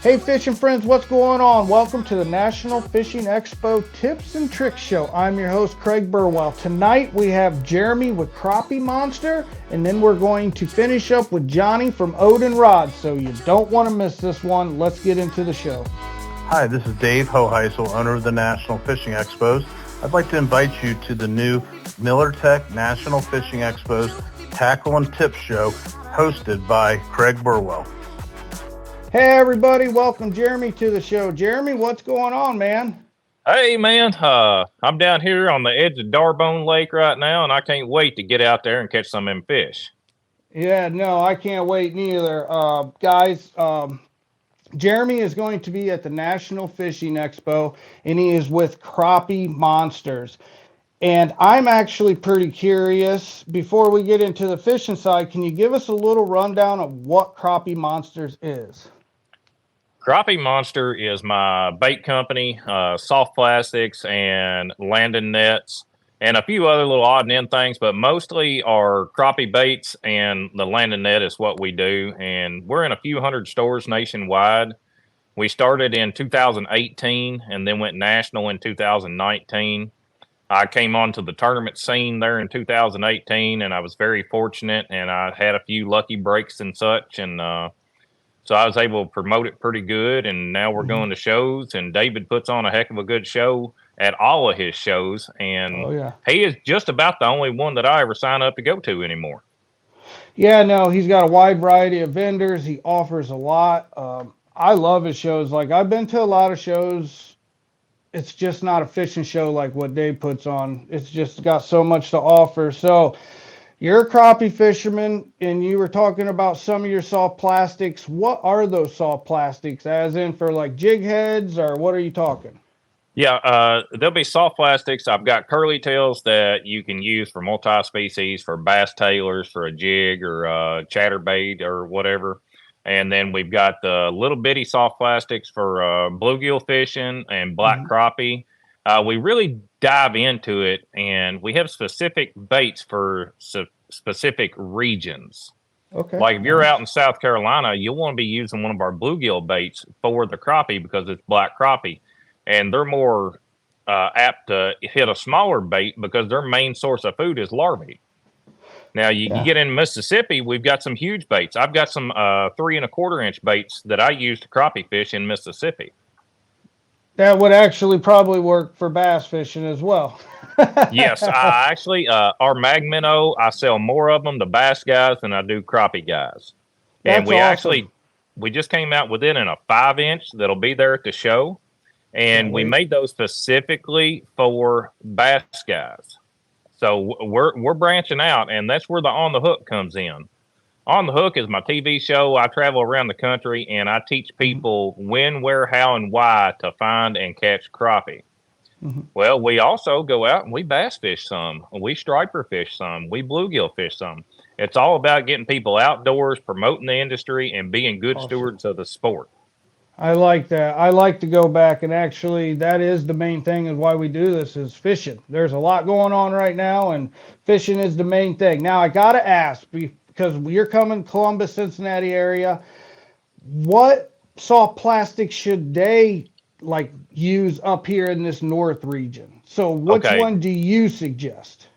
Hey fishing friends, what's going on? Welcome to the National Fishing Expo Tips and Tricks Show. I'm your host, Craig Burwell. Tonight we have Jeremy with Crappie Monster, and then we're going to finish up with Johnny from Odin Rods. So you don't want to miss this one. Let's get into the show. Hi, this is Dave Hoheisel, owner of the National Fishing Expos. I'd like to invite you to the new Miller Tech National Fishing Expos Tackle and Tip Show hosted by Craig Burwell. Hey everybody, welcome Jeremy to the show. Jeremy, what's going on, man? Hey man, I'm down here on the edge of Darbone Lake right now, and I can't wait to get out there and catch some of them fish. Yeah, no, I can't wait neither. Guys, Jeremy is going to be at the National Fishing Expo, and he is with Crappie Monsters. And I'm actually pretty curious, before we get into the fishing side, can you give us a little rundown of what Crappie Monsters is? Crappie Monster is my bait company, soft plastics and landing nets, and a few other little odd and end things, but mostly our crappie baits and the landing net is what we do. And we're in a few hundred stores nationwide. We started in 2018 and then went national in 2019. I came onto the tournament scene there in 2018, and I was very fortunate, and I had a few lucky breaks and such, and so I was able to promote it pretty good, and now we're going to shows, and David puts on a heck of a good show at all of his shows, and he is just about the only one that I ever sign up to go to anymore. Yeah, no, he's got a wide variety of vendors. He offers a lot. I love his shows. Like, I've been to a lot of shows. It's just not a fishing show like what Dave puts on. It's just got so much to offer. So you're a crappie fisherman, and you were talking about some of your soft plastics. What are those soft plastics, as in for like jig heads, or what are you talking? Yeah, there'll be soft plastics. I've got curly tails that you can use for multi-species, for bass tailors, for a jig or a chatterbait or whatever. And then we've got the little bitty soft plastics for bluegill fishing and black crappie. We really dive into it, and we have specific baits for specific regions. Okay. Like if you're out in South Carolina, you'll want to be using one of our bluegill baits for the crappie because it's black crappie, and they're more apt to hit a smaller bait because their main source of food is larvae. Now you get in Mississippi, we've got some huge baits. I've got some 3 1/4 inch baits that I use to crappie fish in Mississippi. That would actually probably work for bass fishing as well. Yes, I actually, our mag minnow, I sell more of them to bass guys than I do crappie guys. And That's we awesome. actually, we just came out with it in a 5-inch that'll be there at the show. And we made those specifically for bass guys. So we're branching out, and that's where the On the Hook comes in. On the Hook is my TV show. I travel around the country, and I teach people when, where, how, and why to find and catch crappie. Well, we also go out and we bass fish some. We striper fish some. We bluegill fish some. It's all about getting people outdoors, promoting the industry, and being good stewards of the sport. I like that. I like to go back, and actually that is the main thing is why we do this is fishing. There's a lot going on right now, and fishing is the main thing. Now I got to ask, because you're coming Columbus, Cincinnati area, what soft plastic should they like use up here in this north region? So which one do you suggest?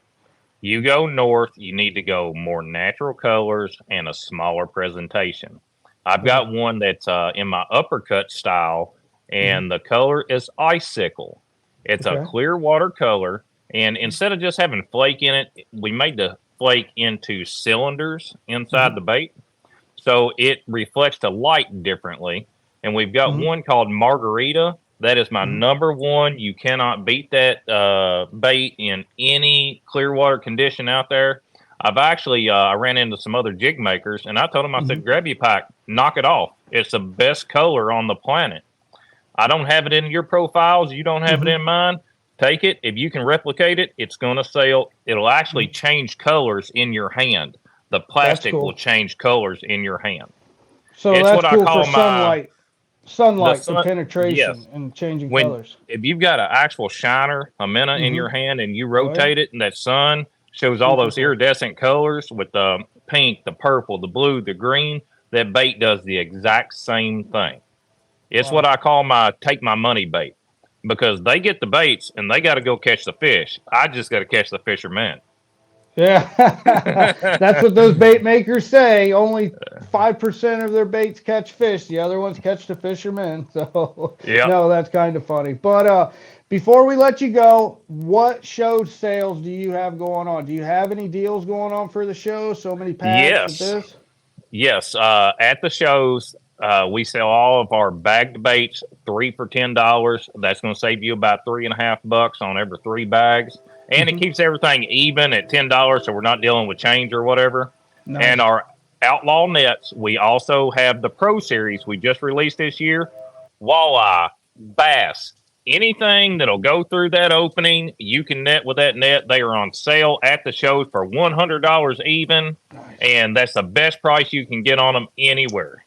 You go north, you need to go more natural colors and a smaller presentation. I've got one that's in my uppercut style, and the color is icicle. It's a clear water color, and instead of just having flake in it, we made the flake into cylinders inside the bait, so it reflects the light differently. And we've got one called Margarita. That is my number one. You cannot beat that bait in any clear water condition out there. I've actually, I ran into some other jig makers, and I told them, I said, grab your pack, knock it off. It's the best color on the planet. I don't have it in your profiles. You don't have it in mine. Take it. If you can replicate it, it's going to sell. It'll actually change colors in your hand. The plastic will change colors in your hand. So it's that's what cool I call for sunlight for penetration and changing colors. If you've got an actual shiner, a minnow in your hand, and you rotate it, and that sun shows all those iridescent colors with the pink, the purple, the blue, the green, that bait does the exact same thing. It's what I call my take my money bait, because they get the baits and they got to go catch the fish. I just got to catch the fishermen. Yeah, that's what those bait makers say. Only 5% of their baits catch fish. The other ones catch the fishermen. So, Yep. no, that's kind of funny. But before we let you go, what show sales do you have going on? Do you have any deals going on for the show? So many packs of Yes. this? Yes. At the shows, we sell all of our bagged baits 3 for $10. That's going to save you about $3.50 on every 3 bags. And it keeps everything even at $10, so we're not dealing with change or whatever. Nice. And our outlaw nets, we also have the Pro Series we just released this year. Walleye, bass, anything that'll go through that opening, you can net with that net. They are on sale at the shows for $100 even. Nice. And that's the best price you can get on them anywhere.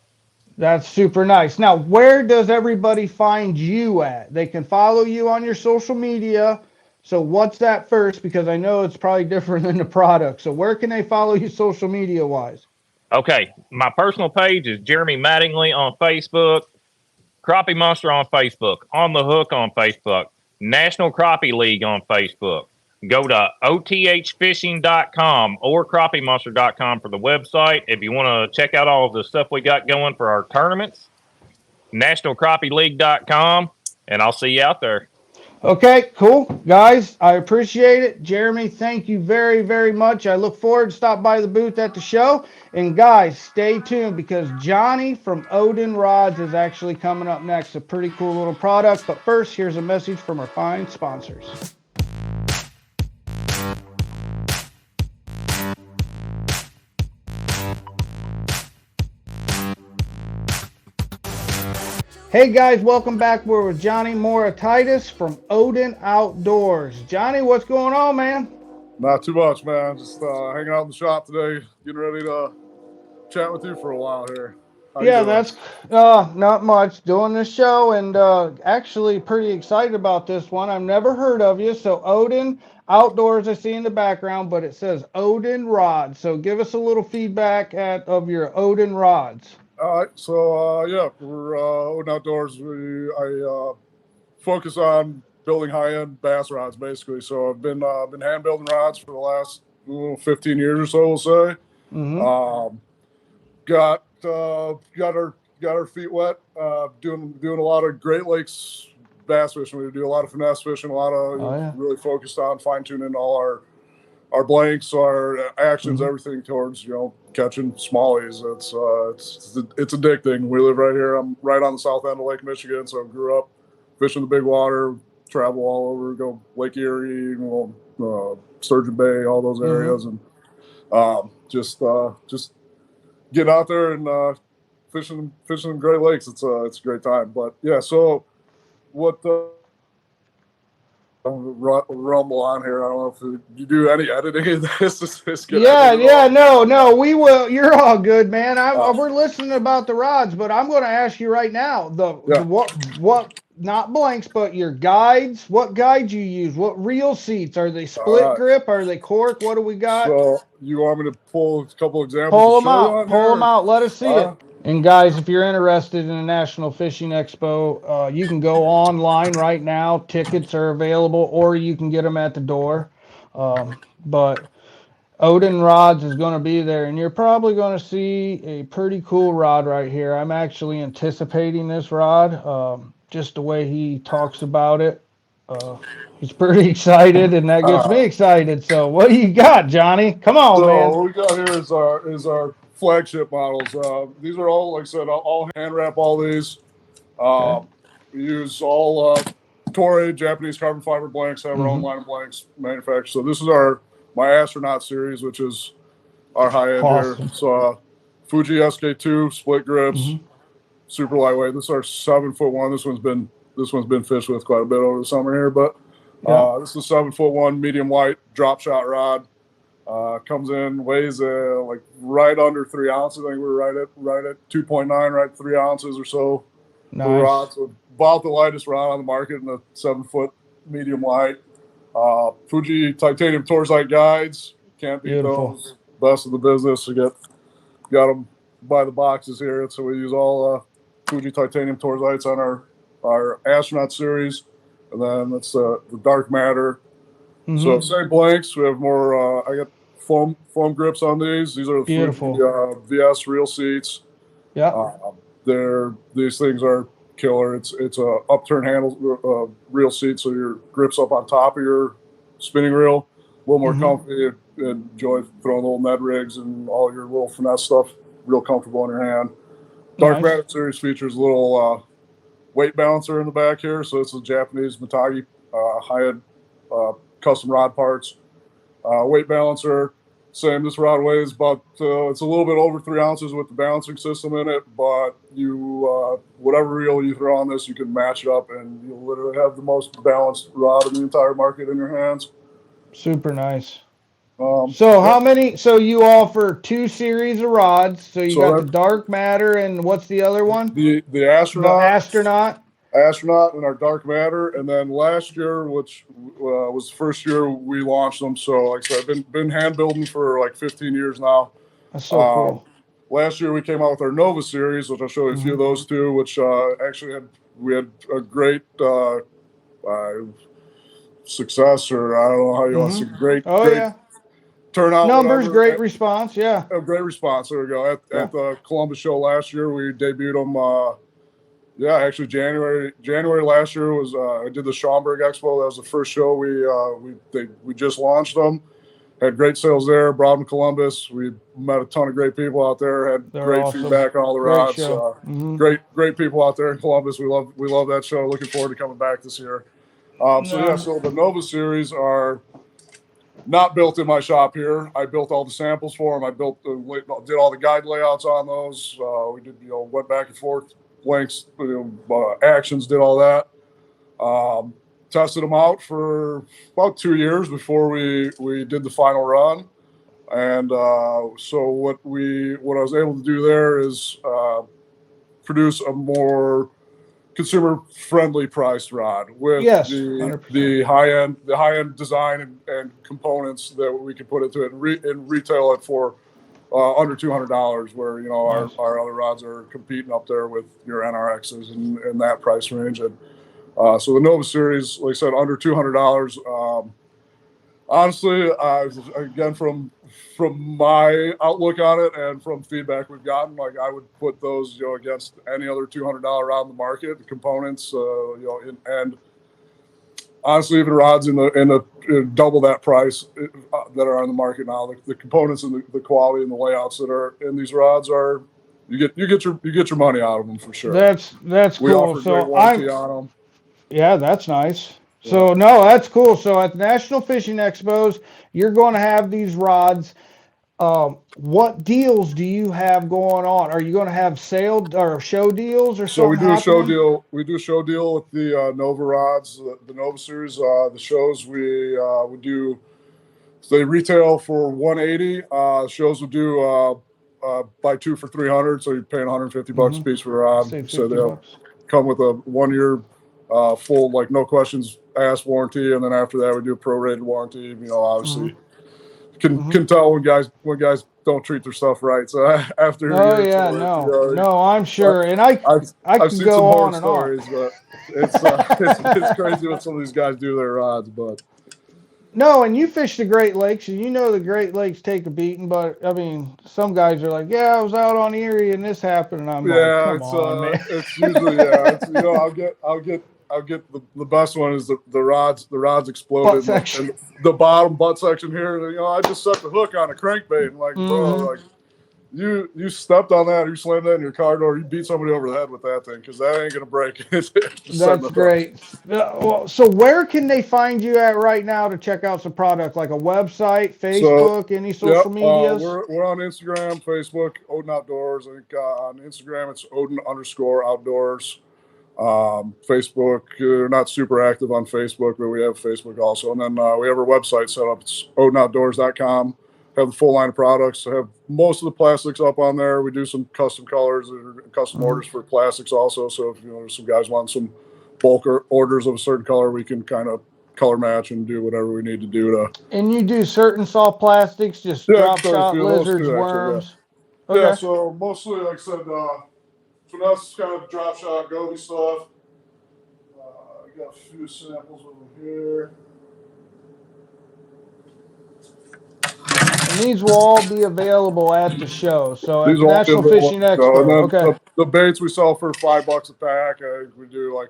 That's super nice. Now, where does everybody find you at? They can follow you on your social media. So what's that first? Because I know it's probably different than the product. So where can they follow you social media wise? Okay. My personal page is Jeremy Mattingly on Facebook, Crappie Monster on Facebook, On the Hook on Facebook, National Crappie League on Facebook. Go to othfishing.com or crappiemonster.com for the website. If you want to check out all of the stuff we got going for our tournaments, nationalcrappieleague.com, and I'll see you out there. Okay, cool. Guys, I appreciate it. Jeremy, thank you very, very much. I look forward to stop by the booth at the show. And guys, stay tuned because Johnny from Odin Rods is actually coming up next. A pretty cool little product. But first, here's a message from our fine sponsors. Hey guys, welcome back. We're with Johnny Moratitis from Odin Outdoors. Johnny, what's going on, man? Not too much, man. Just hanging out in the shop today, getting ready to chat with you for a while here. Yeah, that's not much. Doing this show and actually pretty excited about this one. I've never heard of you. So Odin Outdoors, I see in the background, but it says Odin Rods. So give us a little feedback of your Odin Rods. All right, so yeah, we're Odin Outdoors. I focus on building high-end bass rods, basically. So I've been hand building rods for the last 15 years or so, we'll say. Mm-hmm. Got our feet wet, doing a lot of Great Lakes bass fishing. We do a lot of finesse fishing, a lot of really focused on fine-tuning all our blanks, our actions, everything towards catching smallies. It's addicting. We live right here. I'm right on the south end of Lake Michigan, so I grew up fishing the big water, travel all over, go Lake Erie, Sturgeon Bay, all those areas, and just getting out there and fishing in Great Lakes. It's a great time. But yeah, so what rumble on here. I don't know if you do any editing of this. No, we will. You're all good, man. We're listening about the rods, but I'm going to ask you right now what not blanks, but your guides. What guides you use? What reel seats? Are they split grip? Are they cork? What do we got? So you want me to pull a couple examples? Pull them out. Let us see it. And guys, if you're interested in the National Fishing Expo, you can go online right now. Tickets are available, or you can get them at the door. But Odin Rods is going to be there, and you're probably going to see a pretty cool rod right here. I'm actually anticipating this rod, just the way he talks about it. He's pretty excited, and that gets me excited. So what do you got, Johnny? Come on, man. What we got here is our flagship models. These are all, like I said, all hand wrap all these. We use all Toray Japanese carbon fiber blanks, have our own line of blanks manufactured. So this is my astronaut series, which is our high end here. So Fuji SK2 split grips, super lightweight. This is our 7'1". This one's been fished with quite a bit over the summer here, but this is 7'1" medium light drop shot rod. Comes in, weighs like right under 3 ounces. I think we're right at 2.9, right 3 ounces or so. Nice. The rod, so about the lightest rod on the market in the 7-foot medium light. Fuji titanium Torzite guides, can't beat those. Best of the business. We got them by the boxes here. So we use all Fuji titanium torsites on our astronaut series, and then that's the dark matter. So same blanks. We have more. I got foam grips on these. These are the Beautiful. Fuji VS reel seats. Yeah. These things are killer. It's a upturn handle reel seat, so your grips up on top of your spinning reel, a little more comfy. Enjoy throwing little Ned rigs and all your little finesse stuff. Real comfortable in your hand. Dark Matter series features a little weight balancer in the back here. So this is Japanese Mitagi high-end custom rod parts. Weight balancer, same. This rod weighs about, it's a little bit over 3 ounces with the balancing system in it, but you, whatever reel you throw on this, you can match it up and you'll literally have the most balanced rod in the entire market in your hands. Super nice. How many, so you offer 2 series of rods. So you got the Dark Matter and what's the other one? The Astronaut. The Astronaut and our Dark Matter. And then last year, which was the first year we launched them. So like I said, I've been hand building for like 15 years now. That's so cool. Last year we came out with our Nova series, which I'll show you a few of those too, which actually we had a great success, or I don't know how you want to say, great turnout. Numbers, great response. Yeah. A great response. There we go. At the Columbus show last year, we debuted them. Actually January last year was I did the Schaumburg Expo. That was the first show we just launched them. Had great sales there. Brought them to Columbus. We met a ton of great people out there. Had great feedback on all the rods. Great people out there in Columbus. We love that show. Looking forward to coming back this year. So the Nova series are not built in my shop here. I built all the samples for them. I did all the guide layouts on those. We did, went back and forth, blanks, actions, did all that. Tested them out for about 2 years before we did the final run. And so what I was able to do there is produce a more consumer friendly priced rod with the high end design and components that we can put into it and retail it for under $200, where our other rods are competing up there with your NRXs in that price range. And so the Nova series, like I said, under $200. Honestly, again, from my outlook on it and from feedback we've gotten, like I would put those, against any other $200 rod in the market. The components, and honestly, even rods in the double that price that are on the market now. The components and the quality and the layouts that are in these rods are, you get your money out of them for sure. That's we cool. offer great warranty on them. Yeah, that's nice. So no, that's cool. So at the National Fishing Expos, you're going to have these rods. What deals do you have going on? Are you going to have sale or show deals or something? So we do a show deal. We do a show deal with the Nova rods, the Nova series. The shows we do. So they retail for $180. Shows will do buy 2 for $300. So you're paying $150 a piece for a rod. So they'll come with a 1 year full, like no questions asked warranty, and then after that we do a prorated warranty. Obviously can tell when guys don't treat their stuff right. So after I'm sure, and I've seen go some horror on and stories, but it's crazy what some of these guys do their rods. But no, and you fish the Great Lakes, and the Great Lakes take a beating. But I mean, some guys are like, "Yeah, I was out on Erie and this happened," and I'm like, "Come on, man." It's usually I'll get the best one is the rods exploded and the bottom butt section here. I just set the hook on a crankbait and bro, like you stepped on that, or you slammed that in your car door, you beat somebody over the head with that thing, because that ain't gonna break. That's great. So where can they find you at right now to check out some product, like a website, Facebook, any social medias? We're on Instagram, Facebook, Odin Outdoors. I think on Instagram it's Odin_Outdoors. Facebook, not super active on Facebook, but we have Facebook also. And then we have our website set up. It's odinoutdoors.com. Have the full line of products. Have most of the plastics up on there. We do some custom colors or custom orders for plastics also. So if some guys want some bulk orders of a certain color, we can kind of color match and do whatever we need to do to. And you do certain soft plastics, just drop shot, lizards, worms. Okay. So mostly, like I said, finesse kind of drop shot goby stuff. I got a few samples over here. And these will all be available at the show. So at These the will all be National available Fishing at the show. Expo. And then Okay. the baits we sell for $5 a pack. We do like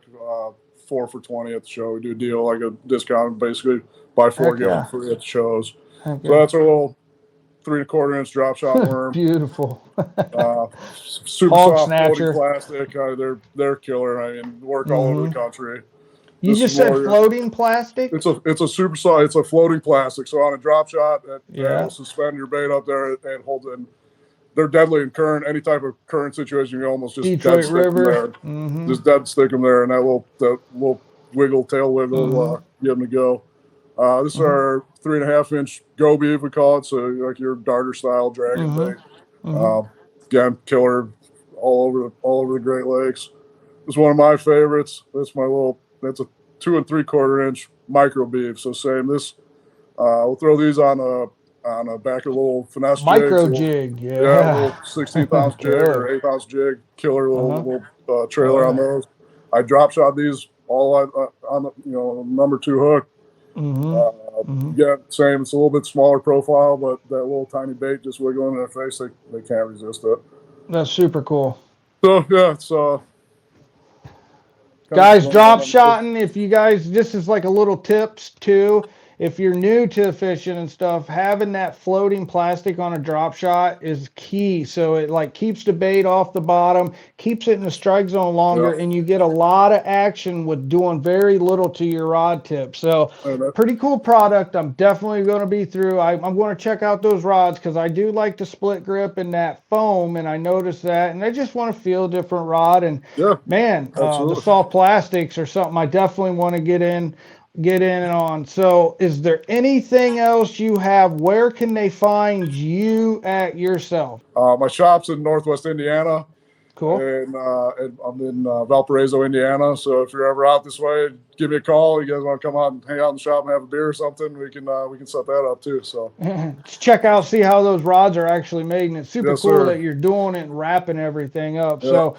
4 for $20 at the show. We do a deal like a discount, basically buy 4 get one free at the shows. So that's our little 3 1/4 inch drop shot worm. Beautiful. Super Hog soft snatcher. floating plastic. They're killer. I mean, work all over the country. You just said floating plastic? It's a super soft. It's a floating plastic. So on a drop shot, that'll suspend your bait up there and hold it. They're deadly in current. Any type of current situation, you almost just dead stick them there. Just dead stick them there, and that little wiggle, tail wiggle, get them to go. This is our 3 1/2 inch goby, if we call it. So like your darter style dragon bait. Again, killer all over the Great Lakes. It's one of my favorites. That's a 2 3/4 inch micro beef. So same this. We'll throw these on a back of a little finesse micro jig. Yeah, a little 16th ounce jig or 8th ounce jig. Killer little trailer on those. I drop shot these all on the number 2 hook. Yeah, same. It's a little bit smaller profile, but that little tiny bait just wiggling in their face, they can't resist it. That's super cool. So yeah, it's guys, drop shotting. If you guys, this is like a little tips too. If you're new to fishing and stuff, having that floating plastic on a drop shot is key. So it like keeps the bait off the bottom, keeps it in the strike zone longer, and you get a lot of action with doing very little to your rod tip. So pretty cool product. I'm definitely going to be through. I'm going to check out those rods because I do like the split grip and that foam, and I noticed that, and I just want to feel a different rod. And man, the soft plastics are something I definitely want to get in on. So is there anything else you have? Where can they find you at yourself? My shop's in Northwest Indiana. Cool. And I'm in Valparaiso, Indiana. So if you're ever out this way, give me a call. You guys want to come out and hang out in the shop and have a beer or something, we can set that up too. So check out, see how those rods are actually made, and it's super cool that you're doing it and wrapping everything up. So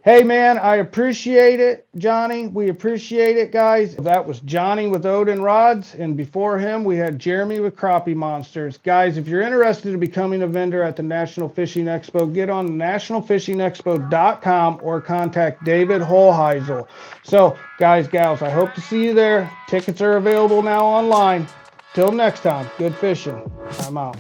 hey, man, I appreciate it, Johnny. We appreciate it, guys. That was Johnny with Odin Rods, and before him, we had Jeremy with Crappie Monsters. Guys, if you're interested in becoming a vendor at the National Fishing Expo, get on nationalfishingexpo.com or contact David Holheisel. So, guys, gals, I hope to see you there. Tickets are available now online. Till next time, good fishing. I'm out.